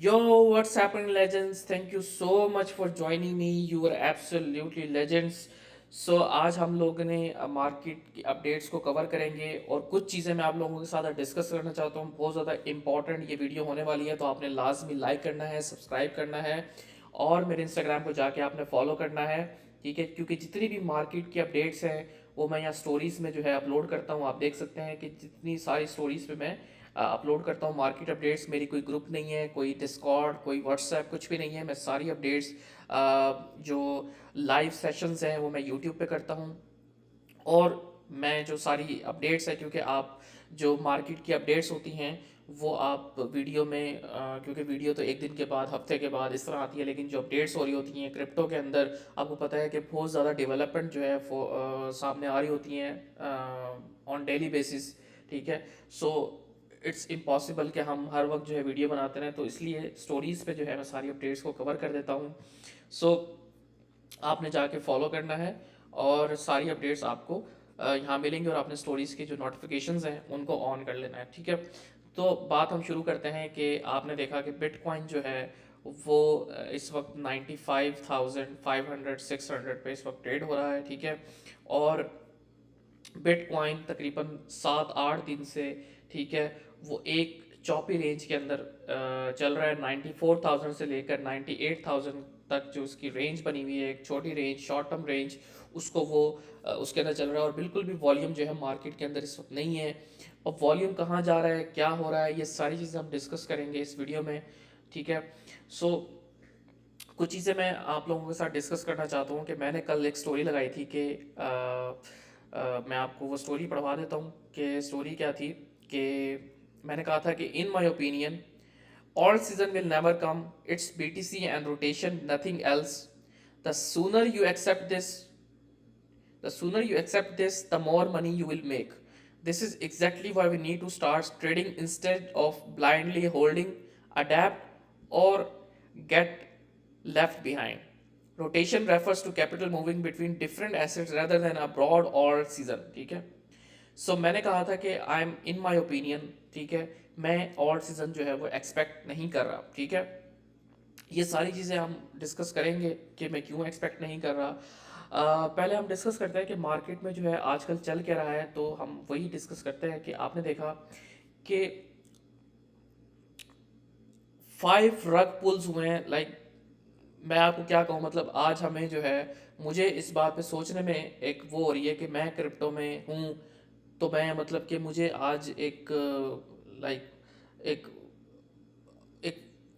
Yo, what's happening, legends? Thank you so much for joining me. You are absolutely legends. सो आज हम लोग ने market की updates को कवर करेंगे और कुछ चीज़ें मैं आप लोगों के साथ डिस्कस करना चाहता हूँ। बहुत ज़्यादा इंपॉर्टेंट ये वीडियो होने वाली है, तो आपने लाजमी लाइक करना है, सब्सक्राइब करना है और मेरे इंस्टाग्राम को जाके आपने फॉलो करना है। ठीक है, क्योंकि जितनी भी मार्केट की अपडेट्स हैं वो मैं यहाँ स्टोरीज़ में जो है अपलोड करता हूँ। आप देख सकते हैं कि जितनी सारी स्टोरीज़ पे मैं अपलोड करता हूँ मार्केट अपडेट्स। मेरी कोई ग्रुप नहीं है, कोई डिस्कॉर्ड, कोई व्हाट्सएप, कुछ भी नहीं है। मैं सारी अपडेट्स जो लाइव सेशंस हैं वो मैं यूट्यूब पे करता हूँ। और मैं जो सारी अपडेट्स है, क्योंकि आप जो मार्केट की अपडेट्स होती हैं वो आप वीडियो में क्योंकि वीडियो तो एक दिन के बाद, हफ्ते के बाद इस तरह आती है, लेकिन जो अपडेट्स हो रही होती हैं क्रिप्टो के अंदर, आपको पता है कि बहुत ज़्यादा डेवलपमेंट जो है सामने आ रही होती हैं ऑन डेली बेसिस। ठीक है, सो इट्स इम्पॉसिबल कि हम हर वक्त जो है वीडियो बनाते रहें, तो इसलिए स्टोरीज़ पे जो है मैं सारी अपडेट्स को कवर कर देता हूँ। सो आपने जाके फॉलो करना है और सारी अपडेट्स आपको यहाँ मिलेंगी और आपने स्टोरीज़ की जो नोटिफिकेशंस हैं उनको ऑन कर लेना है। ठीक है, तो बात हम शुरू करते हैं कि आपने देखा कि बिटकॉइन जो है वो इस वक्त 95,500 600 पे इस वक्त ट्रेड हो रहा है। ठीक है, और बिटकॉइन तकरीबन 7-8 दिन से, ठीक है, वो एक चौपी रेंज के अंदर चल रहा है। 94,000 से लेकर 98,000 तक जो उसकी रेंज बनी हुई है, एक छोटी रेंज, शॉर्ट टर्म रेंज, उसको वो उसके अंदर चल रहा है। और बिल्कुल भी वॉल्यूम जो है मार्केट के अंदर इस वक्त नहीं है। और वॉल्यूम कहाँ जा रहा है, क्या हो रहा है, ये सारी चीज़ें हम डिस्कस करेंगे इस वीडियो में। ठीक है, सो कुछ चीज़ें मैं आप लोगों के साथ डिस्कस करना चाहता हूँ कि मैंने कल एक स्टोरी लगाई थी कि मैं आपको वो स्टोरी पढ़वा देता हूँ कि स्टोरी क्या थी। कि मैंने कहा था कि in my opinion all season will never come, it's BTC and rotation, nothing else. The sooner you accept this The sooner you accept this, the more money you will make. This is exactly why we need to start trading instead of blindly holding, adapt, or get left behind. Rotation refers to capital moving between different assets rather than a broad all season. ठीक है, सो मैंने कहा था कि I am in my opinion, ठीक है, मैं all season जो है वो एक्सपेक्ट नहीं कर रहा। ठीक है, ये सारी चीज़ें हम डिस्कस करेंगे कि मैं क्यों एक्सपेक्ट नहीं कर रहा। पहले हम डिस्कस करते हैं कि मार्केट में जो है आजकल चल क्या रहा है, तो हम वही डिस्कस करते हैं कि आपने देखा कि 5 रग पुल्स हुए हैं। लाइक मैं आपको क्या कहूँ, मतलब आज हमें जो है, मुझे इस बात पे सोचने में एक वो हो रही है कि मैं क्रिप्टो में हूँ, तो मैं मतलब कि मुझे आज एक लाइक एक एक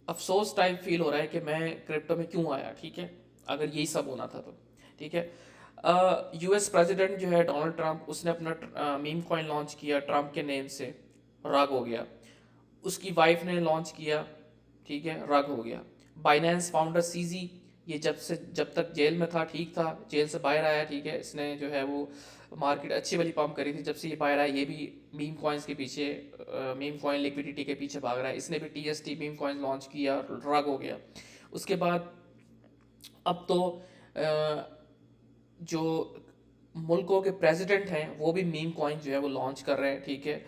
अफसोस टाइप फील हो रहा है कि मैं क्रिप्टो में क्यों आया। ठीक है, अगर यही सब होना था तो। ठीक है, यूएस प्रेसिडेंट जो है डोनाल्ड ट्रंप, उसने अपना मीम कॉइन लॉन्च किया ट्रंप के नेम से, रग हो गया। उसकी वाइफ ने लॉन्च किया, ठीक है, रग हो गया। बाइनेंस फाउंडर सीजी, ये जब तक जेल में था ठीक था, जेल से बाहर आया, ठीक है, इसने जो है वो मार्केट अच्छी वाली पंप करी थी। जब से ये बाहर आया, ये भी मीम कॉइन्स के पीछे, मीम कॉइन लिक्विडिटी के पीछे भाग रहा है। इसने भी टीएसटी मीम कॉइन लॉन्च किया, रग हो गया। उसके बाद अब तो जो मुल्कों के प्रेसिडेंट हैं वो भी मीम कॉइन जो है वो लॉन्च कर रहे हैं। ठीक है,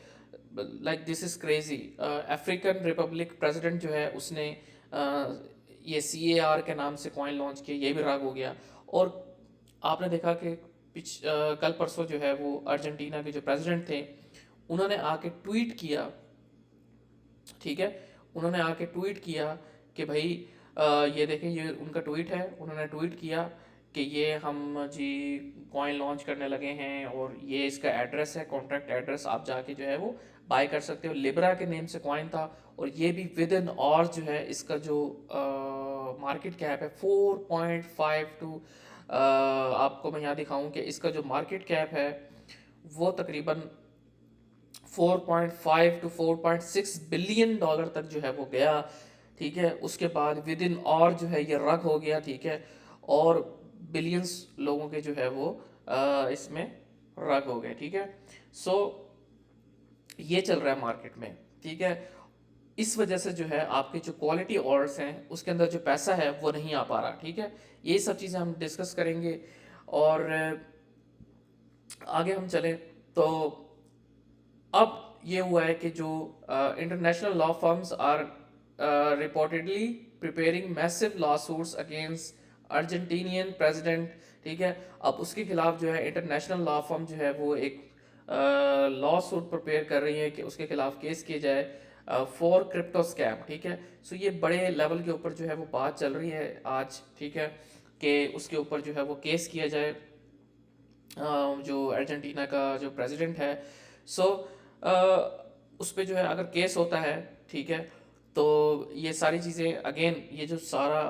like this is crazy. African Republic president जो है उसने ये CAR के नाम से कॉइन लॉन्च किया, ये भी राग हो गया। और आपने देखा कि कल परसों जो है वो अर्जेंटीना के जो प्रेसिडेंट थे, उन्होंने आके ट्वीट किया। ठीक है, उन्होंने आके ट्वीट किया कि भाई ये देखें, ये उनका ट्वीट है। उन्होंने ट्वीट किया कि ये हम जी कॉइन लॉन्च करने लगे हैं और ये इसका एड्रेस है, कॉन्ट्रैक्ट एड्रेस, आप जाके जो है वो बाय कर सकते हो। लिब्रा के नेम से कॉइन था और ये भी विद इन और जो है इसका जो मार्केट कैप है 4.52। आपको मैं यहाँ दिखाऊं कि इसका जो मार्केट कैप है वो तकरीबन 4.5 to 4.6 बिलियन डॉलर तक जो है वो गया। ठीक है, उसके बाद विद इन और जो है ये रग हो गया। ठीक है, और बिलियंस लोगों के जो है वो इसमें रग हो गए। ठीक है, सो ये चल रहा है मार्केट में। ठीक है, इस वजह से जो है आपके जो क्वालिटी ऑर्डर्स हैं उसके अंदर जो पैसा है वो नहीं आ पा रहा। ठीक है, ये सब चीज़ें हम डिस्कस करेंगे। और आगे हम चलें तो अब ये हुआ है कि जो international law firms are reportedly preparing massive lawsuits against Argentinian president. ठीक है, अब उसके खिलाफ जो है इंटरनेशनल लॉ फर्म जो है वो एक लॉ सूट प्रिपेयर कर रही है कि उसके खिलाफ केस किया जाए फॉर क्रिप्टो स्कैम। ठीक है, सो ये बड़े लेवल के ऊपर जो है वो बात चल रही है आज। ठीक है, कि उसके ऊपर जो है वो केस किया जाए जो अर्जेंटीना का जो प्रेसिडेंट है। सो उस पे जो है अगर केस होता है, ठीक है, तो ये सारी चीज़ें अगेन ये जो सारा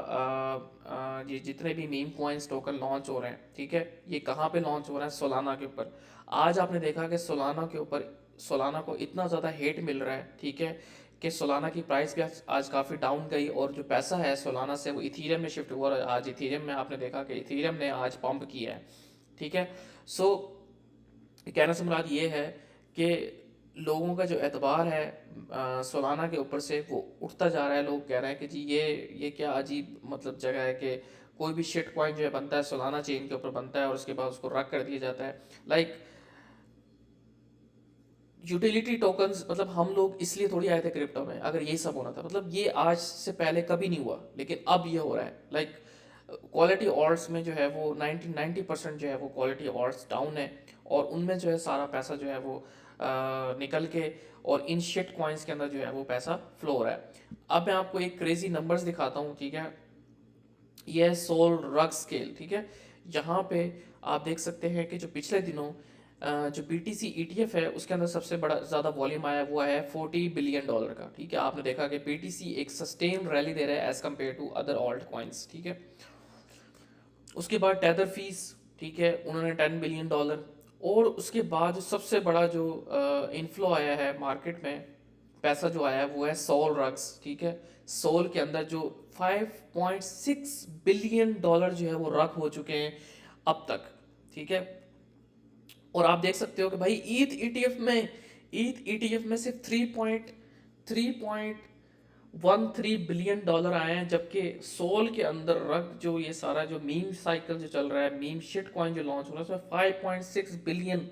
ये जितने भी मीम कॉइन्स टोकन लॉन्च हो रहे हैं, ठीक है, ये कहाँ पे लॉन्च हो रहा है? सोलाना के ऊपर। आज आपने देखा कि सोलाना के ऊपर सोलाना को इतना ज़्यादा हेट मिल रहा है, ठीक है, कि सोलाना की प्राइस भी आज काफ़ी डाउन गई और जो पैसा है सोलाना से वो इथीरियम में शिफ्ट हुआ। आज इथीरियम में आपने देखा कि इथीरियम ने आज पंप किया है। ठीक है, सो कहने से मुराद ये है कि लोगों का जो एतबार है सोलाना के ऊपर से वो उठता जा रहा है। लोग कह रहे हैं कि जी ये क्या अजीब मतलब जगह है कि कोई भी शिट कॉइन जो है बनता है सोलाना चेन के ऊपर बनता है और उसके बाद उसको रख कर दिया जाता है। लाइक यूटिलिटी टोकन्स, मतलब हम लोग इसलिए थोड़ी आए थे क्रिप्टो में अगर ये सब होना था। मतलब ये आज से पहले कभी नहीं हुआ, लेकिन अब ये हो रहा है। लाइक क्वालिटी ऑर्ड्स में जो है वो 90% जो है वो क्वालिटी ऑर्ड्स डाउन है और उनमें जो है सारा पैसा जो है वो निकल के और इन शिट कॉइन्स के अंदर जो है वो पैसा फ्लो हो रहा है। अब मैं आपको एक क्रेजी नंबर्स दिखाता हूँ। ठीक है, ये है सोल रग स्केल। ठीक है, यहाँ पे आप देख सकते हैं कि जो पिछले दिनों जो BTC ETF है उसके अंदर सबसे बड़ा ज़्यादा वॉल्यूम आया हुआ है $40 बिलियन का। ठीक है, आपने देखा कि BTC एक सस्टेन रैली दे रहा है as compared to other alt coins. ठीक है, उसके बाद टेदर फीस, ठीक है, उन्होंने $10 बिलियन। और उसके बाद जो सबसे बड़ा जो इनफ्लो आया है मार्केट में, पैसा जो आया है वो है सोल रग्स। ठीक है, सोल के अंदर जो $5.6 बिलियन जो है वो रग हो चुके हैं अब तक। ठीक है, और आप देख सकते हो कि भाई ईथ ETF में सिर्फ 3.13 बिलियन डॉलर आए हैं, जबकि सोल के अंदर रख जो ये सारा जो मीम साइकिल जो चल रहा है, मीम शिट कॉइन जो लॉन्च हो रहा है उसमें 5.6 बिलियन।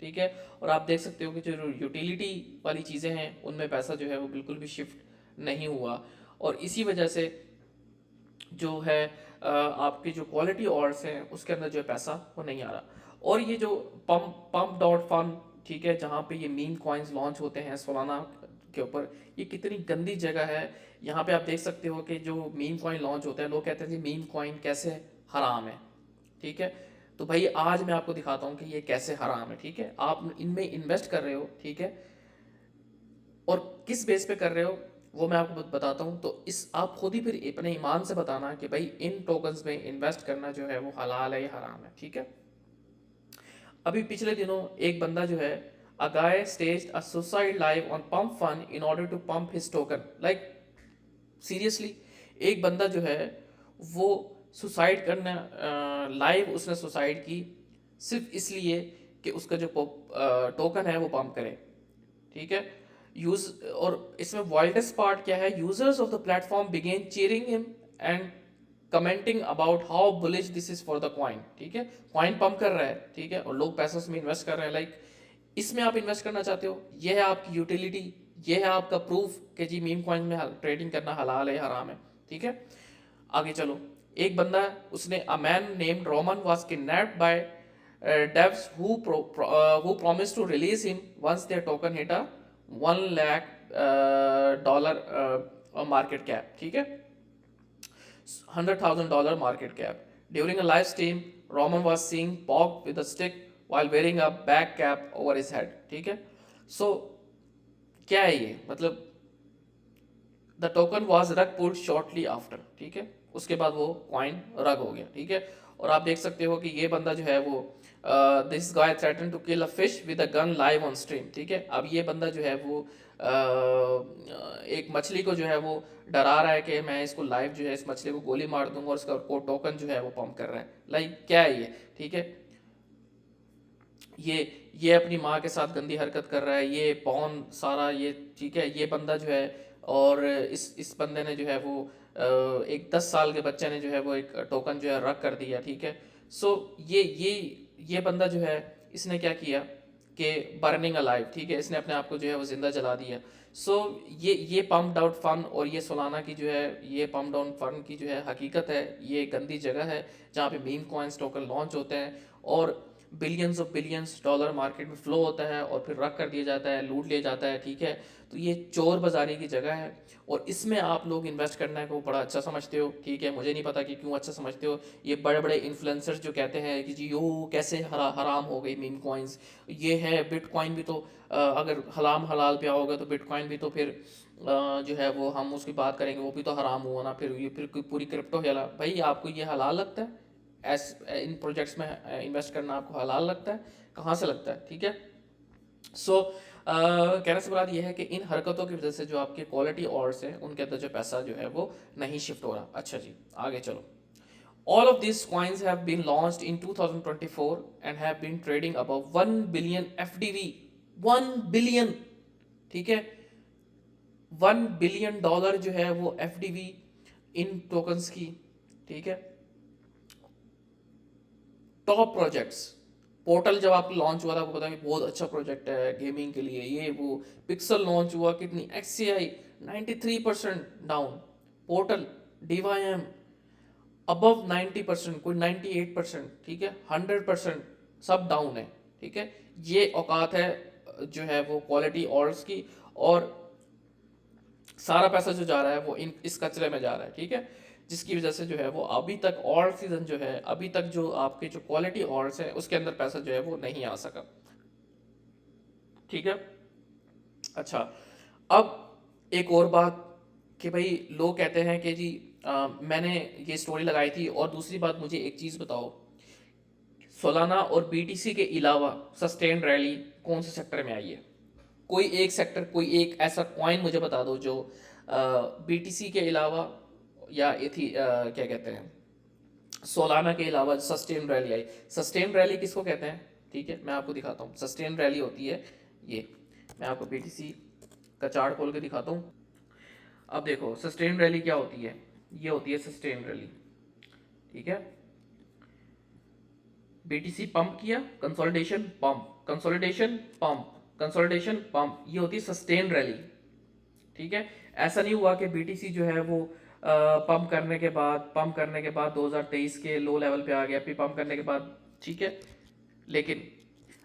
ठीक है, और आप देख सकते हो कि जो यूटिलिटी वाली चीज़ें हैं उनमें पैसा जो है वो बिल्कुल भी शिफ्ट नहीं हुआ और इसी वजह से जो है आपकी जो क्वालिटी ऑर्ड्स हैं उसके अंदर जो है पैसा वो नहीं आ रहा। और ये जो pump.fun, ठीक है, जहाँ पे ये मीम कॉइन्स लॉन्च होते हैं सोलाना के ऊपर, ये कितनी गंदी जगह है। यहाँ पे आप देख सकते हो कि जो मीम कॉइन लॉन्च होता है लोग कहते हैं जी मीम कॉइन कैसे हराम है। ठीक है, तो भाई आज मैं आपको दिखाता हूँ कि ये कैसे हराम है। ठीक है, आप इनमें इन्वेस्ट कर रहे हो, ठीक है, और किस बेस पे कर रहे हो वो मैं आपको बताता हूँ। तो इस आप खुद ही फिर अपने ईमान से बताना कि भाई इन टोकन्स में इन्वेस्ट करना जो है वो हलाल है या हराम है। ठीक है, अभी पिछले दिनों एक बंदा जो है a guy staged a suicide live on pump fun in order to pump his token. Like seriously, एक बंदा जो है वो सुसाइड करना लाइव उसने सुसाइड की सिर्फ इसलिए कि उसका जो टोकन है वो पंप करे। ठीक है, यूज और इसमें वाइल्डेस्ट पार्ट क्या है, users of the platform begin cheering him and commenting about how bullish this is for the coin. ठीक है, कॉइन पंप कर रहा है, ठीक है, और लोग पैसा उसमें इन्वेस्ट कर रहे हैं। लाइक इसमें आप इन्वेस्ट करना चाहते हो, यह है आपकी यूटिलिटी, यह है आपका प्रूफ कि जी मीम कॉइन में ट्रेडिंग करना हलाल है हराम है। ठीक है, आगे चलो। एक बंदा उसने a man named Roman was kidnapped by devs who promised to release him once their token hit a 1 lakh dollar market cap। ठीक है, $100,000 market cap। During a live stream, Roman was seen poked with a stick while wearing a back cap over his head। ठीक है, so क्या है ये मतलब the token was रग pulled shortly after. ठीक है, उसके बाद वो कॉइन रग हो गया। ठीक है, और आप देख सकते हो कि ये बंदा जो है वो this guy threaten to kill a fish with a gun live on stream. ठीक है, अब ये बंदा जो है वो एक मछली को जो है वो डरा रहा है कि मैं इसको लाइव जो है इस मछली को गोली मार दूंगा और उसका को टोकन जो है वो पंप कर रहा है। लाइक क्या है ये? ठीक है, ये अपनी माँ के साथ गंदी हरकत कर रहा है, ये पॉन सारा ये। ठीक है, ये बंदा जो है और इस बंदे ने जो है वो एक 10 साल के बच्चे ने जो है वो एक टोकन जो है रख कर दिया। ठीक है, सो ये बंदा जो है इसने क्या किया कि बर्निंग अलाइव, ठीक है, इसने अपने आप को जो है वो जिंदा जला दिया। सो ये पम्प आउट फन और ये सोलाना की जो है ये पम्प डाउन फन की जो है हकीकत है, ये गंदी जगह है जहाँ पे मीम कॉइन्स टोकन लॉन्च होते हैं और billions of billions dollar market में फ्लो होता है और फिर रख कर दिया जाता है, लूट लिया जाता है, ठीक है। तो ये चोर बाजारी की जगह है और इसमें आप लोग इन्वेस्ट करने को बड़ा अच्छा समझते हो, ठीक है। मुझे नहीं पता कि क्यों अच्छा समझते हो। ये बड़े बड़े इन्फ्लुएंसर्स जो कहते हैं कि जी यो कैसे हराम हो गई मीम कॉइन्स, ये है बिटकॉइन भी तो अगर हलाम हलाल पे आओगे तो बिटकॉइन भी तो फिर जो है वो हम उसकी बात करेंगे वो भी तो हराम हुआ ना, फिर ये फिर पूरी क्रिप्टो हलाल। भाई आपको ये हलाल लगता है? एस इन प्रोजेक्ट्स में इन्वेस्ट करना आपको हलाल लगता है? कहाँ से लगता है, ठीक है। सो कहने से मुराद ये है कि इन हरकतों की वजह से जो आपके क्वालिटी ऑर्ड्स हैं उनके अंदर जो पैसा जो है वो नहीं शिफ्ट हो रहा। अच्छा जी, आगे चलो। All of these coins have been launched in 2024 and have been trading above 1 billion FDV। 1 billion, ठीक है, $1 बिलियन जो है वो FDV इन टोकन्स की, ठीक है। टॉप प्रोजेक्ट्स, पोर्टल जब आप लॉन्च हुआ था आपको पता है कि बहुत अच्छा प्रोजेक्ट है गेमिंग के लिए, ये वो। पिक्सल लॉन्च हुआ, कितनी XCI 93% down, portal DYM above 90%, कोई 98%, ठीक है, 100% सब डाउन है, ठीक है। ये औकात है जो है वो क्वालिटी ऑर्ड्स की, और सारा पैसा जो जा रहा है वो इस कचरे में जा रहा है, ठीक है। जिसकी वजह से जो है वो अभी तक ऑर्ड सीजन जो है, अभी तक जो आपके जो क्वालिटी ऑर्ड्स है उसके अंदर पैसा जो है वो नहीं आ सका, ठीक है। अच्छा, अब एक और बात कि भाई लोग कहते हैं कि जी मैंने ये स्टोरी लगाई थी, और दूसरी बात मुझे एक चीज़ बताओ, सोलाना और BTC के अलावा सस्टेन रैली कौन से सेक्टर में आई है? कोई एक सेक्टर, कोई एक ऐसा कॉइन मुझे बता दो जो BTC के अलावा या क्या कहते हैं, सोलाना के अलावा सस्टेन रैली आई। सस्टेन रैली किसको कहते हैं, ठीक है, मैं आपको दिखाता हूँ। सस्टेन रैली होती है ये, मैं आपको BTC का चार्ट खोल के दिखाता हूँ। अब देखो सस्टेन रैली क्या होती है, ये होती है सस्टेन रैली, ठीक है। BTC पंप किया, consolidation pump, consolidation pump, consolidation pump, ये होती है सस्टेन रैली, ठीक है। ऐसा नहीं हुआ कि BTC जो है वो पंप करने के बाद 2023 के लो लेवल पे आ गया, फिर पंप करने के बाद, ठीक है। लेकिन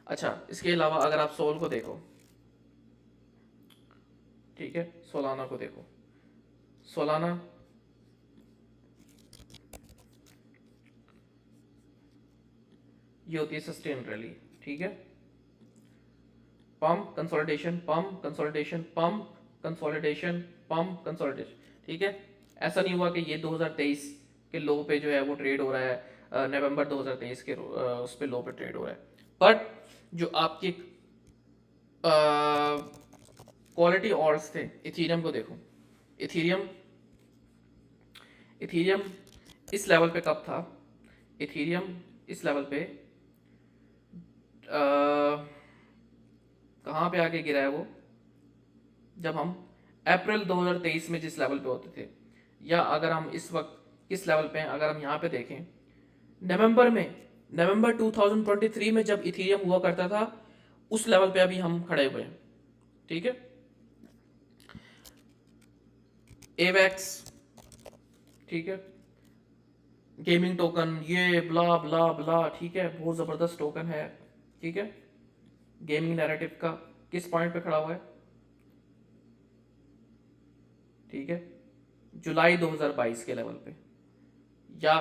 अच्छा, इसके अलावा अगर आप सोल को देखो, ठीक है, सोलाना को देखो, सोलाना ये होती है सस्टेन रैली, ठीक है। Pump consolidation, pump consolidation, pump consolidation, pump consolidation, ठीक है। ऐसा नहीं हुआ कि ये 2023 के लो पे जो है वो ट्रेड हो रहा है, नवंबर 2023 के उस पे लो पे ट्रेड हो रहा है। बट जो आपके क्वालिटी ऑर्ड्स थे, इथीरियम को देखो, इथीरियम इथीरियम इस लेवल पे कब था, इथीरियम इस लेवल पे कहाँ पे आके गिरा है वो, जब हम अप्रैल 2023 में जिस लेवल पे होते थे, या अगर हम इस वक्त किस लेवल पे हैं, अगर हम यहाँ पे देखें नवंबर में, नवंबर 2023 में जब इथीरियम हुआ करता था उस लेवल पे अभी हम खड़े हुए हैं, ठीक है। एवेक्स, ठीक है, गेमिंग टोकन, ये ब्ला ब्ला ब्ला, ठीक है, बहुत ज़बरदस्त टोकन है, ठीक है। गेमिंग नैरेटिव का किस पॉइंट पे खड़ा हुआ है, ठीक है, जुलाई 2022 के लेवल पे या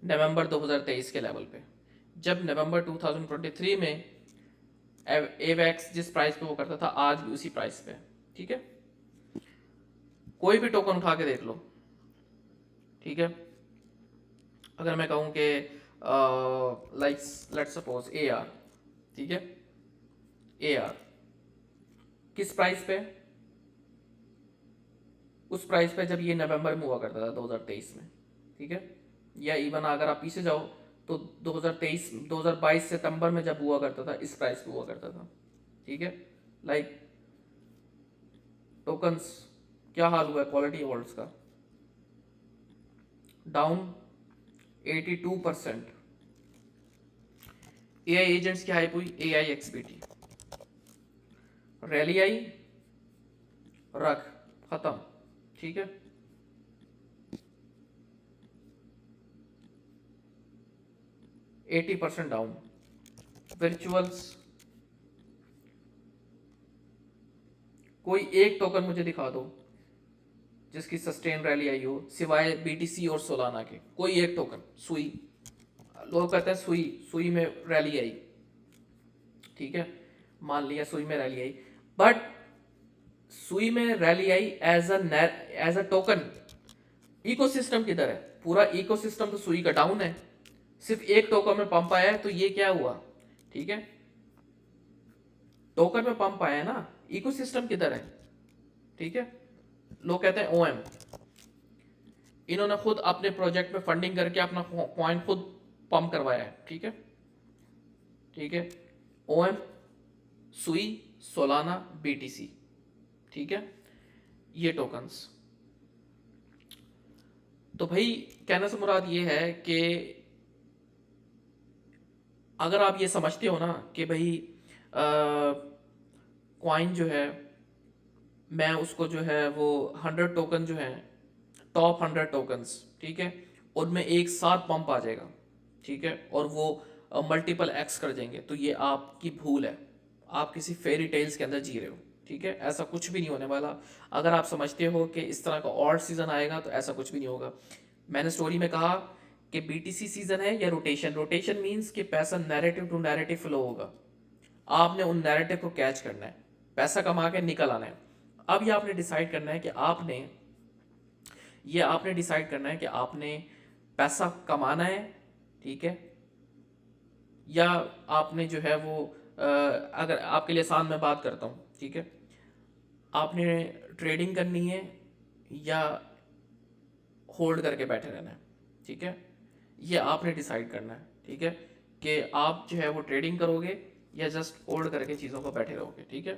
नवंबर 2023 के लेवल पे। जब नवंबर 2023 में एवेक्स जिस प्राइस पे वो करता था आज भी उसी प्राइस पे, ठीक है। कोई भी टोकन उठा के देख लो, ठीक है। अगर मैं कहूँ कि लाइक लेट्स सपोज AR, ठीक है, AR किस प्राइस पे, उस प्राइस पे जब ये नवंबर में हुआ करता था 2023 में, ठीक है। या इवन अगर आप पीछे जाओ तो 2022 सितंबर में जब हुआ करता था इस प्राइस पे हुआ करता था, ठीक है। लाइक टोकन्स क्या हाल हुआ है क्वालिटी होल्ड्स का, डाउन 82%। AI एजेंट्स की हाइप हुई AIXBT, रैली आई, रख, खत्म। ठीक है, 80% डाउन। वर्चुअल्स, कोई एक टोकन मुझे दिखा दो जिसकी सस्टेन रैली आई हो सिवाय बीटीसी और सोलाना के, कोई एक टोकन। सुई, लोग कहते हैं सुई, सुई में रैली आई, ठीक है, मान लिया सुई में रैली आई, बट सुई में रैली आई एज अ टोकन। इकोसिस्टम किधर है? पूरा इकोसिस्टम तो सुई का डाउन है, सिर्फ एक टोकन में पंप आया है, तो ये क्या हुआ? ठीक है, टोकन में पंप आया है ना, इकोसिस्टम किधर है? ठीक है, लोग कहते हैं ओएम, इन्होंने खुद अपने प्रोजेक्ट में फंडिंग करके अपना कॉइन खुद पंप करवाया है। ठीक है, ठीक है, ओएम, सुई, सोलाना, बीटीसी। ठीक है, ये टोकन्स। तो भाई कहने से मुराद ये है कि अगर आप ये समझते हो ना कि भाई कॉइन जो है, मैं उसको जो है वो 100 टोकन जो है, टॉप 100 टोकन्स, ठीक है, उनमें एक साथ पंप आ जाएगा, ठीक है, और वो मल्टीपल एक्स कर देंगे, तो ये आपकी भूल है। आप किसी फेरी टेल्स के अंदर जी रहे हो। ठीक है, ऐसा कुछ भी नहीं होने वाला। अगर आप समझते हो कि इस तरह का और सीजन आएगा, तो ऐसा कुछ भी नहीं होगा। मैंने स्टोरी में कहा कि बीटीसी सीजन है या रोटेशन। रोटेशन मीन्स कि पैसा नैरेटिव टू नैरेटिव फ्लो होगा, आपने उन नैरेटिव को कैच करना है, पैसा कमा के निकल आना है। अब ये आपने डिसाइड करना है कि आपने डिसाइड करना है कि आपने पैसा कमाना है, ठीक है, या आपने जो है वो अगर आपके लिए आसान मैं बात करता हूँ, ठीक है, आपने ट्रेडिंग करनी है या होल्ड करके बैठे रहना है। ठीक है, ये आपने डिसाइड करना है। ठीक है, कि आप जो है वो ट्रेडिंग करोगे या जस्ट होल्ड करके चीज़ों को बैठे रहोगे। ठीक है,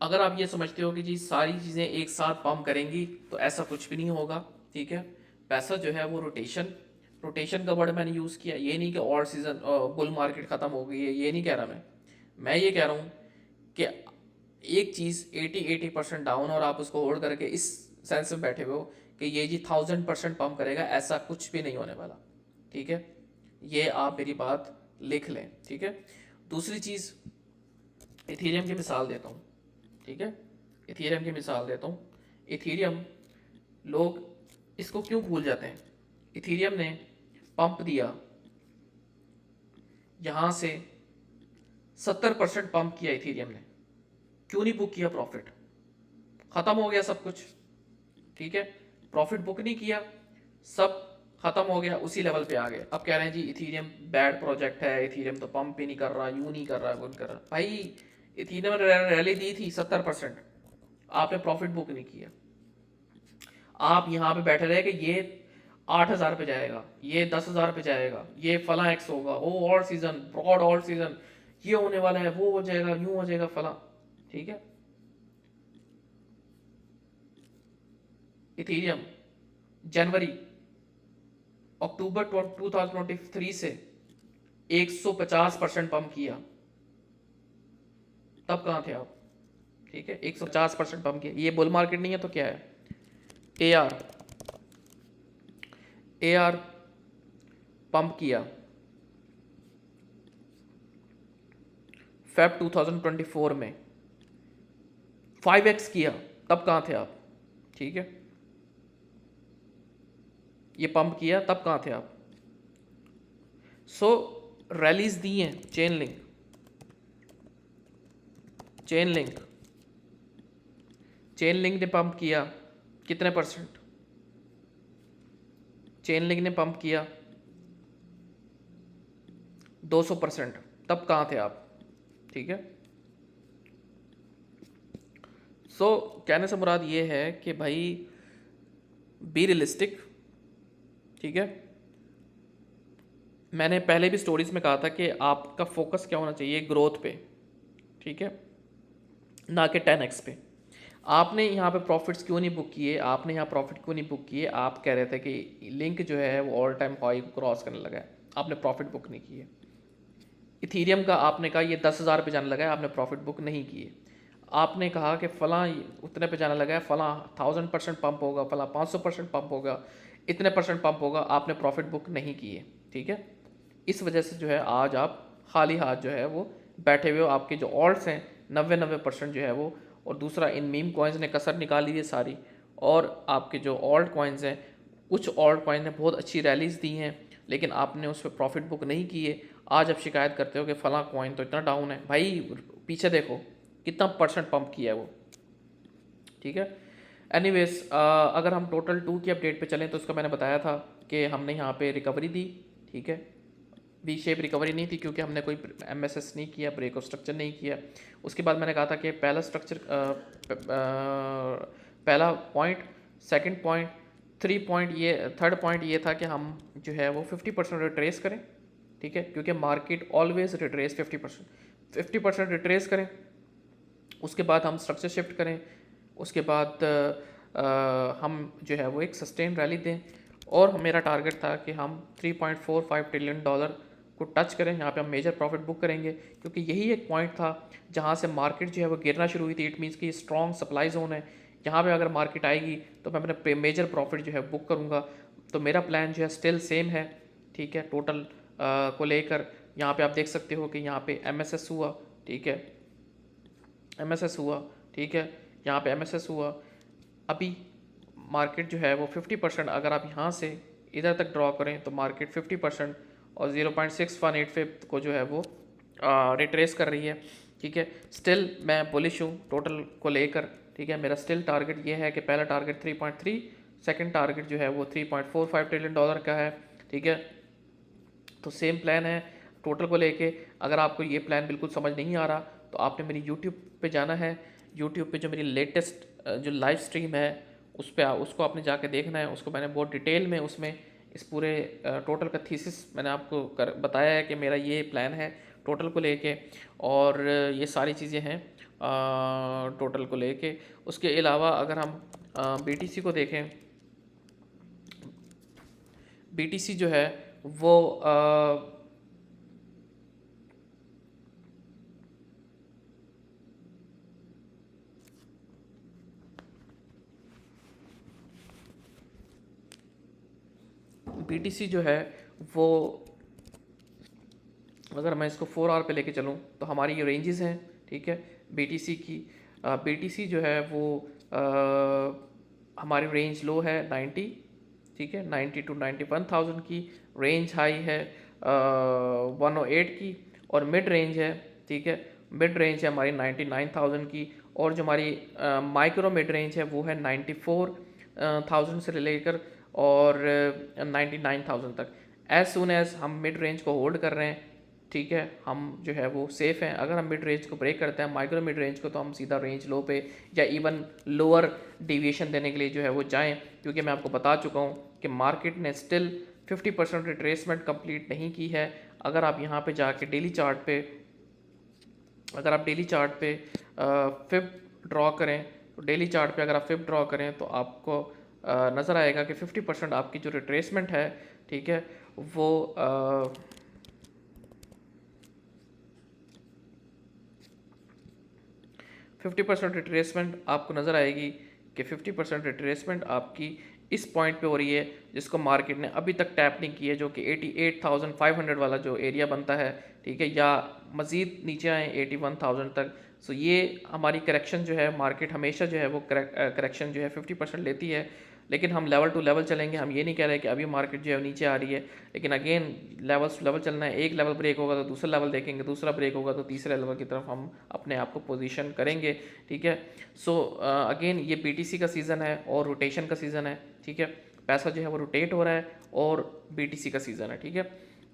अगर आप ये समझते हो कि जी सारी चीज़ें एक साथ पंप करेंगी, तो ऐसा कुछ भी नहीं होगा। ठीक है, पैसा जो है वो रोटेशन का वर्ड मैंने यूज़ किया, ये नहीं कि और सीजन बुल मार्केट ख़त्म हो गई है, ये नहीं कह रहा मैं ये कह रहा हूँ कि एक चीज़ 80% डाउन और आप उसको होल्ड करके इस सेंस में बैठे हुए हो कि ये जी 1000% पंप करेगा, ऐसा कुछ भी नहीं होने वाला। ठीक है, ये आप मेरी बात लिख लें। ठीक है, दूसरी चीज़, इथीरियम की मिसाल देता हूँ। ठीक है, इथीरियम की मिसाल देता हूँ। इथीरियम, लोग इसको क्यों भूल जाते हैं? इथीरियम ने पंप दिया, यहाँ से 70% पंप किया इथीरियम ने, क्यों नहीं बुक किया प्रॉफिट? ख़त्म हो गया सब कुछ। ठीक है, प्रॉफिट बुक नहीं किया, सब खत्म हो गया, उसी लेवल पे आ गए। अब कह रहे हैं जी इथीरियम बैड प्रोजेक्ट है, इथीरियम तो पंप ही नहीं कर रहा, यूं नहीं कर रहा, वो नहीं कर रहा। भाई इथीरियम रैली दी थी 70%, आपने प्रॉफिट बुक नहीं किया। आप यहाँ पे बैठे रहे कि ये 8000 पे जाएगा, ये 10,000 पे जाएगा, ये फला एक्स होगा, वो और सीजन, ब्रॉड और सीजन, ये होने वाला है, वो हो जाएगा, यूं हो जाएगा, फला। ठीक है, इथीरियम जनवरी अक्टूबर 2023 से 150% पंप किया, तब कहाँ थे आप? ठीक है, 150% पंप किया, ये बुल मार्केट नहीं है तो क्या है? एआर, एआर पंप किया फेब 2024 में, 5x किया, तब कहाँ थे आप? ठीक है, ये पंप किया, तब कहाँ थे आप? सो रैलीज दी हैं, chain link, chain link, chain link ने पंप किया कितने परसेंट? चेन लिंक ने पंप किया 200%, तब कहाँ थे आप? ठीक है, सो कहने से मुराद ये है कि भाई बी रियलिस्टिक। ठीक है, मैंने पहले भी स्टोरीज में कहा था कि आपका फोकस क्या होना चाहिए? ग्रोथ पे, ठीक है, ना कि 10x पे। आपने यहाँ पे प्रॉफिट्स क्यों नहीं बुक किए? आपने यहाँ प्रॉफिट क्यों नहीं बुक किए? आप कह रहे थे कि लिंक जो है वो ऑल टाइम हाई क्रॉस करने लगा है, आपने प्रॉफिट बुक नहीं किए। इथीरियम का आपने कहा ये 10,000 पे जाने लगा है, आपने प्रॉफिट बुक नहीं किए। आपने कहा कि फ़लाँ उतने पे जाने लगा है, फ़लाँ 1000% पंप होगा, फ़लाँ 500% पंप होगा, इतने परसेंट पंप होगा, आपने प्रॉफिट बुक नहीं किए। ठीक है, इस वजह से जो है आज आप खाली हाथ जो है वो बैठे हुए हो। आपके जो ऑल्ट्स हैं 90% जो है वो, और दूसरा इन मीम कॉइन्स ने कसर निकाली है सारी। और आपके जो ऑल्ट कॉइन्स हैं, कुछ ऑल्ट कॉइन ने बहुत अच्छी रैलीज दी हैं, लेकिन आपने उस पर प्रॉफिट बुक नहीं किए। आज आप शिकायत करते हो कि फ़लाँ कॉइन तो इतना डाउन है। भाई पीछे देखो कितना परसेंट पंप किया है वो। ठीक है, एनीवेज अगर हम टोटल टू की अपडेट पे चलें तो उसका मैंने बताया था कि हमने यहाँ पे रिकवरी दी। ठीक है, वी शेप रिकवरी नहीं थी क्योंकि हमने कोई एमएसएस नहीं किया, ब्रेक और स्ट्रक्चर नहीं किया। उसके बाद मैंने कहा था कि पहला स्ट्रक्चर पहला point, second point, three point, ये थर्ड पॉइंट ये था कि हम जो है वो 50% रिट्रेस करें। ठीक है, क्योंकि मार्केट ऑलवेज रिट्रेस 50% रिट्रेस करें। उसके बाद हम स्ट्रक्चर शिफ्ट करें। उसके बाद हम जो है वो एक सस्टेन रैली दें। और मेरा टारगेट था कि हम 3.45 ट्रिलियन डॉलर को टच करें। यहाँ पे हम मेजर प्रॉफिट बुक करेंगे क्योंकि यही एक पॉइंट था जहाँ से मार्केट जो है वो गिरना शुरू हुई थी। इट मीन्स कि स्ट्रॉन्ग सप्लाई जोन है। यहाँ पे अगर मार्केट आएगी तो मैं अपने मेजर प्रॉफिट जो है बुक करूँगा। तो मेरा प्लान जो है स्टिल सेम है। ठीक है, टोटल को लेकर यहाँ पे आप देख सकते हो कि यहाँ पे एमएसएस हुआ। ठीक है, एमएसएस हुआ। ठीक है, यहाँ पे एमएसएस हुआ। अभी मार्केट जो है वो 50%, अगर आप यहाँ से इधर तक ड्रॉ करें तो मार्केट 50% और 0.618 को जो है वो रिट्रेस कर रही है। ठीक है, स्टिल मैं बुलिश हूँ टोटल को लेकर। ठीक है, मेरा स्टिल टारगेट ये है कि पहला टारगेट 3.3, सेकंड टारगेट जो है वो 3.45 ट्रिलियन डॉलर का है। ठीक है, तो सेम प्लान है टोटल को लेके। अगर आपको ये प्लान बिल्कुल समझ नहीं आ रहा तो आपने मेरी यूट्यूब पे जाना है। यूट्यूब पे जो मेरी लेटेस्ट जो लाइव स्ट्रीम है उस पर उसको आपने जाके देखना है। उसको मैंने बहुत डिटेल में उसमें इस पूरे टोटल का थीसिस मैंने आपको बताया है कि मेरा ये प्लान है टोटल को लेके, और ये सारी चीज़ें हैं टोटल को लेके। उसके अलावा अगर हम बीटीसी को देखें, बीटीसी जो है वो बीटीसी जो है वो, अगर मैं इसको 4 आवर पे लेके चलूँ तो हमारी ये रेंजेस हैं। ठीक है, बीटीसी की बीटीसी जो है वो हमारी रेंज लो है 90। ठीक है, 90 टू 91,000 की रेंज, हाई है 108 की, और मिड रेंज है। ठीक है, मिड रेंज है हमारी 99,000 की, और जो हमारी माइक्रो मिड रेंज है वो है 94,000 से लेकर और 99,000 तक। एज सुन एज हम मिड रेंज को होल्ड कर रहे हैं। ठीक है, हम जो है वो सेफ़ हैं। अगर हम मिड रेंज को ब्रेक करते हैं माइक्रो मिड रेंज को, तो हम सीधा रेंज लो पे या इवन लोअर डिविएशन देने के लिए जो है वो जाएं, क्योंकि मैं आपको बता चुका हूँ कि मार्केट ने स्टिल 50% रिट्रेसमेंट कंप्लीट नहीं की है। अगर आप यहाँ पे जाके डेली चार्ट पे, अगर आप डेली चार्ट पे फिब ड्रॉ करें, तो डेली चार्ट पे अगर आप फिब ड्रॉ करें तो आपको नज़र आएगा कि 50% आपकी जो रिट्रेसमेंट है, ठीक है, वो 50% रिट्रेसमेंट आपको नज़र आएगी कि 50% रिट्रेसमेंट आपकी इस पॉइंट पे हो रही है जिसको मार्केट ने अभी तक टैप नहीं की है, जो कि 88,500 वाला जो एरिया बनता है। ठीक है, या मज़ीद नीचे आए 81,000 तक। सो ये हमारी करेक्शन जो है, मार्केट हमेशा जो है वो करेक्शन जो है 50% लेती है। लेकिन हम लेवल टू लेवल चलेंगे। हम ये नहीं कह रहे कि अभी मार्केट जो है नीचे आ रही है, लेकिन अगेन लेवल्स टू लेवल चलना है। एक लेवल ब्रेक होगा तो दूसरा लेवल देखेंगे, दूसरा ब्रेक होगा तो तीसरे लेवल की तरफ हम अपने आप को पोजीशन करेंगे। ठीक है, सो अगेन ये बीटीसी का सीज़न है और रोटेशन का सीज़न है। ठीक है, पैसा जो है वो रोटेट हो रहा है और बीटीसी का सीज़न है। ठीक है,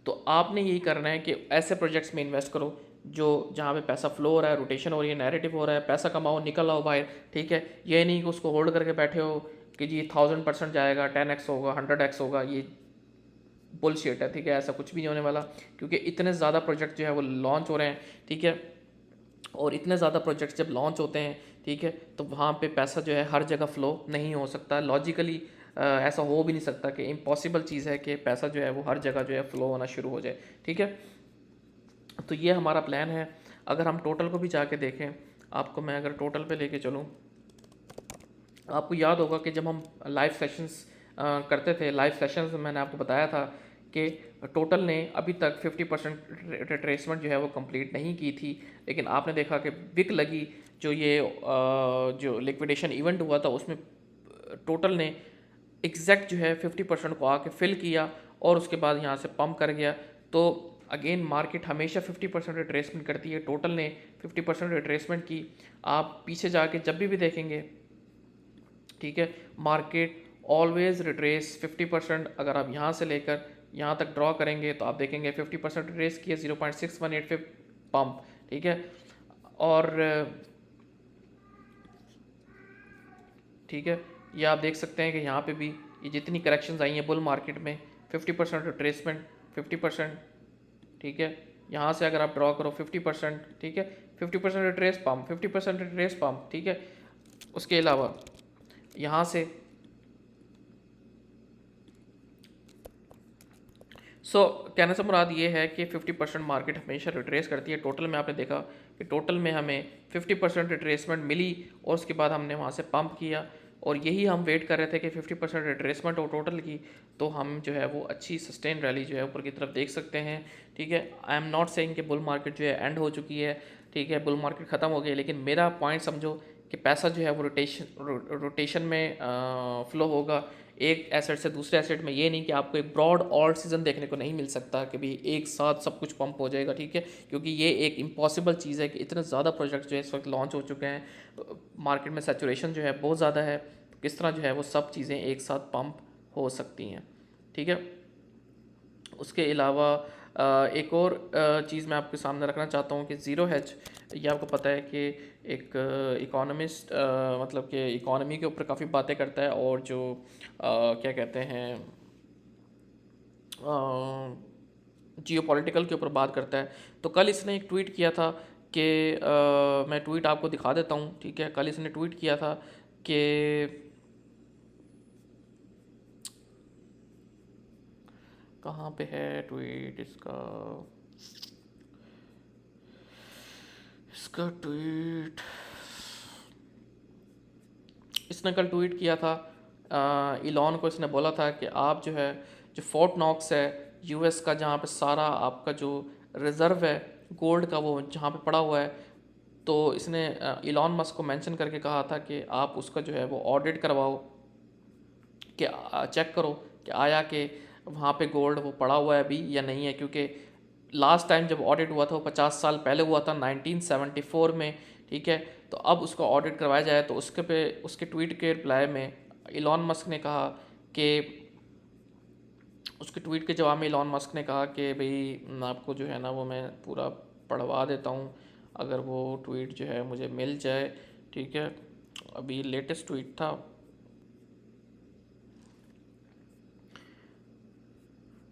तो आपने यही करना है कि ऐसे प्रोजेक्ट्स में इन्वेस्ट करो जो जहाँ पे पैसा फ्लो हो रहा है, रोटेशन हो रही है, नैरेटिव हो रहा है, पैसा कमाओ, निकल आओ बाहर। ठीक है, ये नहीं कि उसको होल्ड करके बैठे हो कि जी 1000% जाएगा, 10x होगा, 100x होगा। ये बुलशिट है। ठीक है, ऐसा कुछ भी नहीं होने वाला, क्योंकि इतने ज़्यादा प्रोजेक्ट जो है वो लॉन्च हो रहे हैं। ठीक है, और इतने ज़्यादा प्रोजेक्ट्स जब लॉन्च होते हैं, ठीक है, तो वहाँ पे पैसा जो है हर जगह फ़्लो नहीं हो सकता। लॉजिकली ऐसा हो भी नहीं सकता, कि इम्पॉसिबल चीज़ है कि पैसा जो है वो हर जगह जो है फ़्लो होना शुरू हो जाए। ठीक है, तो ये हमारा प्लान है। अगर हम टोटल को भी जाके देखें, आपको मैं अगर टोटल पे लेके चलूँ, आपको याद होगा कि जब हम लाइव सेशंस करते थे, लाइव सेशंस में मैंने आपको बताया था कि टोटल ने अभी तक 50% रिट्रेसमेंट जो है वो कंप्लीट नहीं की थी, लेकिन आपने देखा कि बिग लगी, जो ये जो लिक्विडेशन इवेंट हुआ था उसमें टोटल ने एग्जैक्ट जो है 50% को आके फिल किया और उसके बाद यहाँ से पंप कर गया। तो अगेन मार्केट हमेशा 50% रिट्रेसमेंट करती है, टोटल ने 50% रिट्रेसमेंट की। आप पीछे जाके जब भी देखेंगे, ठीक है, मार्केट ऑलवेज रिट्रेस 50%। अगर आप यहाँ से लेकर यहाँ तक ड्रॉ करेंगे तो आप देखेंगे 50% रिट्रेस किया 0.618 पे पंप, ठीक है। और ठीक है, ये आप देख सकते हैं कि यहाँ पे भी ये जितनी करेक्शंस आई हैं बुल मार्केट में 50% रिट्रेसमेंट 50%, ठीक है। यहाँ से अगर आप ड्रॉ करो 50%, ठीक है, 50% रिट्रेस पंप 50% रिट्रेस पंप, ठीक है। उसके अलावा यहाँ से कहने से मुराद ये है कि 50% मार्केट हमेशा रिट्रेस करती है। टोटल में आपने देखा कि टोटल में हमें 50% रिट्रेसमेंट मिली और उसके बाद हमने वहाँ से पंप किया, और यही हम वेट कर रहे थे कि 50% रिट्रेसमेंट हो टोटल की, तो हम जो है वो अच्छी सस्टेन रैली जो है ऊपर की तरफ देख सकते हैं, ठीक है। आई एम नॉट सेइंग कि बुल मार्केट जो है एंड हो चुकी है, ठीक है, बुल मार्केट ख़त्म हो गई, लेकिन मेरा पॉइंट समझो कि पैसा जो है वो रोटेशन में फ्लो होगा एक एसेट से दूसरे एसेट में। ये नहीं कि आपको एक ब्रॉड ऑल्ट सीजन देखने को नहीं मिल सकता कि भी एक साथ सब कुछ पंप हो जाएगा, ठीक है, क्योंकि ये एक इम्पॉसिबल चीज़ है कि इतने ज़्यादा प्रोजेक्ट जो है इस वक्त लॉन्च हो चुके हैं, मार्केट में सैचुरेशन जो है बहुत ज़्यादा है, तो किस तरह जो है वो सब चीज़ें एक साथ पंप हो सकती हैं, ठीक है। उसके अलावा एक और चीज़ मैं आपके सामने रखना चाहता हूँ कि ज़ीरो हेज, ये आपको पता है कि एक इकोनॉमिस्ट मतलब कि इकोनॉमी के ऊपर काफ़ी बातें करता है, और जो क्या कहते हैं जियो पॉलिटिकल के ऊपर बात करता है। तो कल इसने एक ट्वीट किया था कि मैं ट्वीट आपको दिखा देता हूँ, ठीक है। कल इसने ट्वीट किया था कि कहाँ पे है ट्वीट इसका, इसका ट्वीट इसने कल ट्वीट किया था, इलॉन को इसने बोला था कि आप जो है जो फोर्ट नॉक्स है यूएस का, जहाँ पे सारा आपका जो रिज़र्व है गोल्ड का वो जहाँ पे पड़ा हुआ है, तो इसने इलॉन मस्क को मेंशन करके कहा था कि आप उसका जो है वो ऑडिट करवाओ, कि चेक करो कि आया कि वहाँ पे गोल्ड वो पड़ा हुआ है अभी या नहीं है, क्योंकि लास्ट टाइम जब ऑडिट हुआ था वो 50 साल पहले हुआ था 1974 में, ठीक है। तो अब उसका ऑडिट करवाया जाए, तो उसके ट्वीट के रिप्लाई में इलॉन मस्क ने कहा कि उसके ट्वीट के जवाब में इलॉन मस्क ने कहा कि भाई आपको जो है ना वो मैं पूरा पढ़वा देता हूँ, अगर वो ट्वीट जो है मुझे मिल जाए, ठीक है। अभी लेटेस्ट ट्वीट था,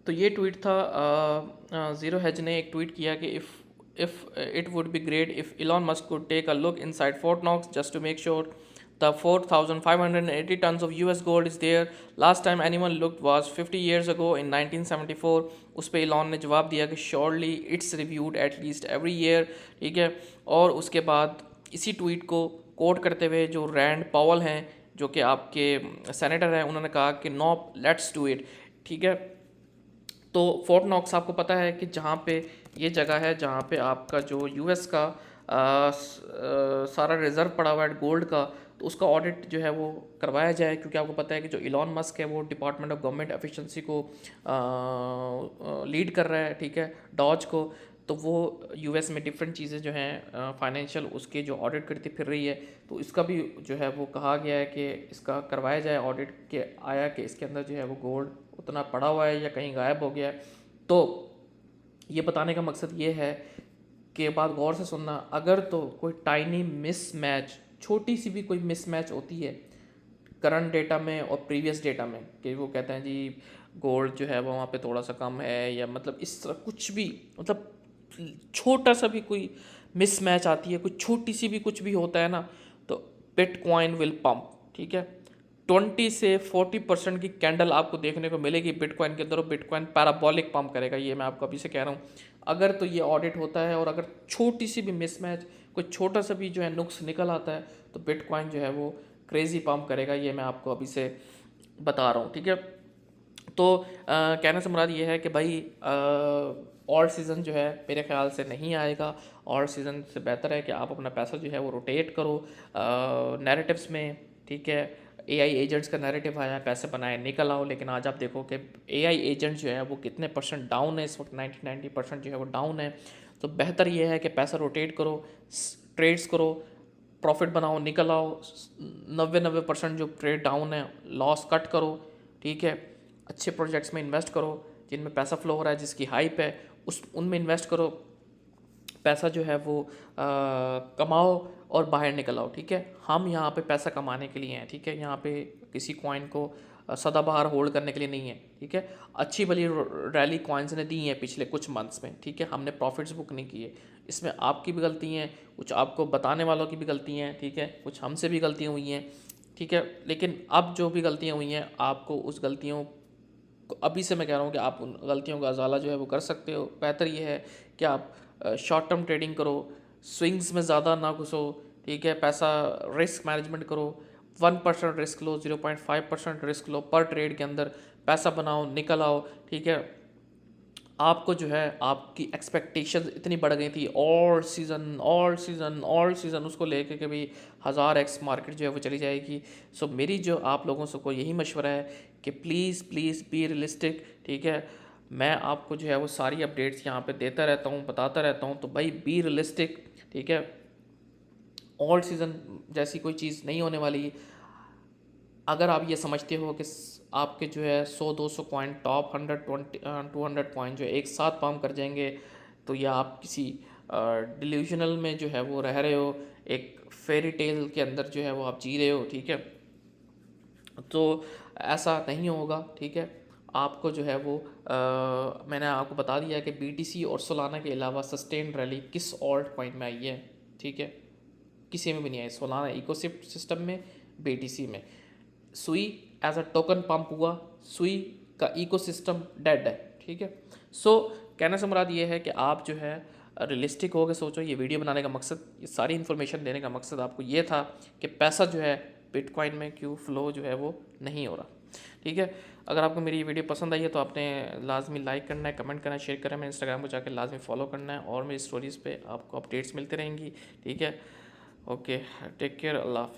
तो ये ट्वीट था ज़ीरो हेज ने एक ट्वीट किया कि if it would be great if Elon Musk could take a look inside Fort Knox just to make sure the 4,580 tons of US gold is there. Last time anyone looked was 50 years ago in 1974. उस पर Elon ने जवाब दिया कि surely it's reviewed at least every year, ठीक है। और उसके बाद इसी ट्वीट को कोट करते हुए जो रैंड पावल हैं, जो कि आपके सेनेटर हैं, उन्होंने कहा कि नो लेट्स डू इट, ठीक है। तो फोर्ट नॉक्स आपको पता है कि जहाँ पे ये जगह है जहाँ पे आपका जो यूएस का सारा रिज़र्व पड़ा हुआ है गोल्ड का, तो उसका ऑडिट जो है वो करवाया जाए, क्योंकि आपको पता है कि जो इलॉन मस्क है वो डिपार्टमेंट ऑफ गवर्नमेंट एफिशिएंसी को लीड कर रहा है, ठीक है, डॉज को। तो वो यूएस में डिफरेंट चीज़ें जो हैं फाइनेंशियल उसके जो ऑडिट करती फिर रही है, तो इसका भी जो है वो कहा गया है कि इसका करवाया जाए ऑडिट, के आया कि इसके अंदर जो है वो गोल्ड उतना पड़ा हुआ है या कहीं गायब हो गया है। तो ये बताने का मकसद ये है कि बात गौर से सुनना, अगर तो कोई टाइनी मिस मैच, छोटी सी भी कोई मिस मैच होती है करंट डेटा में और प्रीवियस डेटा में, कि वो कहते हैं जी गोल्ड जो है वो वहाँ पे थोड़ा सा कम है, या मतलब इस तरह कुछ भी, मतलब छोटा सा भी कोई मिस मैच आती है, कोई छोटी सी भी कुछ भी होता है ना, तो बिटकॉइन विल पंप, ठीक है। 20 से 40% की कैंडल आपको देखने को मिलेगी बिटकॉइन के अंदर, और बिटकॉइन पैराबोलिक पंप करेगा, ये मैं आपको अभी से कह रहा हूँ। अगर तो ये ऑडिट होता है और अगर छोटी सी भी मिसमैच, कोई छोटा सा भी जो है नुक्स निकल आता है, तो बिटकॉइन जो है वो क्रेजी पम्प करेगा, ये मैं आपको अभी से बता रहा हूँ, ठीक है। तो कहने से मुराद ये है कि भाई ऑल सीज़न जो है मेरे ख्याल से नहीं आएगा। ऑल सीज़न से बेहतर है कि आप अपना पैसा जो है वो रोटेट करो नैरेटिव्स में, ठीक है। एआई एजेंट्स का नैरेटिव आया, पैसे बनाए निकल आओ, लेकिन आज आप देखो कि एआई एजेंट जो है वो कितने परसेंट डाउन है इस वक्त, 90% जो है वो डाउन है। तो बेहतर ये है कि पैसा रोटेट करो, ट्रेड्स करो, प्रॉफिट बनाओ, निकल आओ। 90% जो ट्रेड डाउन है लॉस कट करो, ठीक है। अच्छे प्रोजेक्ट्स में इन्वेस्ट करो जिनमें पैसा फ्लो हो रहा है, जिसकी हाइप है, उस उनमें इन्वेस्ट करो, पैसा जो है वो कमाओ और बाहर निकल आओ, ठीक है। हम यहाँ पे पैसा कमाने के लिए हैं, ठीक है। यहाँ पे किसी कॉइन को सदाबहार होल्ड करने के लिए नहीं है, ठीक है। अच्छी भली रैली कॉइन्स ने दी हैं पिछले कुछ मंथ्स में, ठीक है। हमने प्रॉफिट्स बुक नहीं किए, इसमें आपकी भी गलती हैं, कुछ आपको बताने वालों की भी गलती हैं, ठीक है, कुछ हमसे भी गलतियाँ हुई हैं, ठीक है। लेकिन अब जो भी गलतियाँ हुई हैं, आपको उस गलतियों अभी से मैं कह रहा हूँ कि आप उन गलतियों का अजाला जो है वो कर सकते हो। बेहतर ये है कि आप शॉर्ट टर्म ट्रेडिंग करो, स्विंग्स में ज़्यादा ना घुसो, ठीक है। पैसा रिस्क मैनेजमेंट करो, 1% रिस्क लो, 0.5% रिस्क लो पर ट्रेड के अंदर, पैसा बनाओ निकल आओ, ठीक है। आपको जो है आपकी एक्सपेक्टेशन इतनी बढ़ गई थी, ऑल सीज़न उसको लेके कि भाई 1000x मार्केट जो है वो चली जाएगी। सो मेरी जो आप लोगों से को यही मशवरा है कि प्लीज़ प्लीज़ बी रियलिस्टिक, ठीक है। मैं आपको जो है वो सारी अपडेट्स यहाँ पे देता रहता हूँ, बताता रहता हूँ, तो भाई बी रियलिस्टिक, ठीक है। ऑल सीज़न जैसी कोई चीज़ नहीं होने वाली। अगर आप ये समझते हो कि आपके जो है 100-200 कॉइन, टॉप 100-200 कॉइन जो है एक साथ पाम कर जाएंगे, तो या आप किसी डिल्यूजनल में जो है वो रह रहे हो, एक फेरी टेल के अंदर जो है वो आप जी रहे हो, ठीक है। तो ऐसा नहीं होगा, ठीक है। आपको जो है वो मैंने आपको बता दिया कि बीटीसी और सोलाना के अलावा सस्टेन रैली किस ऑल्ट कॉइन में आई है, ठीक है। किसी में भी नहीं आई, सोलाना इकोसिस्टम में, बीटीसी में। सुई एज अ टोकन पंप हुआ, सुई का इकोसिस्टम डेड है, ठीक है। सो कहने से मुराद ये है कि आप जो है रियलिस्टिक हो के सोचो। ये वीडियो बनाने का मकसद, ये सारी इन्फॉर्मेशन देने का मकसद आपको ये था कि पैसा जो है बिटकॉइन में क्यों फ्लो जो है वो नहीं हो रहा, ठीक है। अगर आपको मेरी ये वीडियो पसंद आई है तो आपने लाजमी लाइक करना है, कमेंट करना है, शेयर करना है, मेरे इंस्टाग्राम को जाकर लाजमी फॉलो करना है, और मेरी स्टोरीज़ पे आपको अपडेट्स मिलती रहेंगी, ठीक है। ओके, टेक केयर, अल्लाह हाफिज़।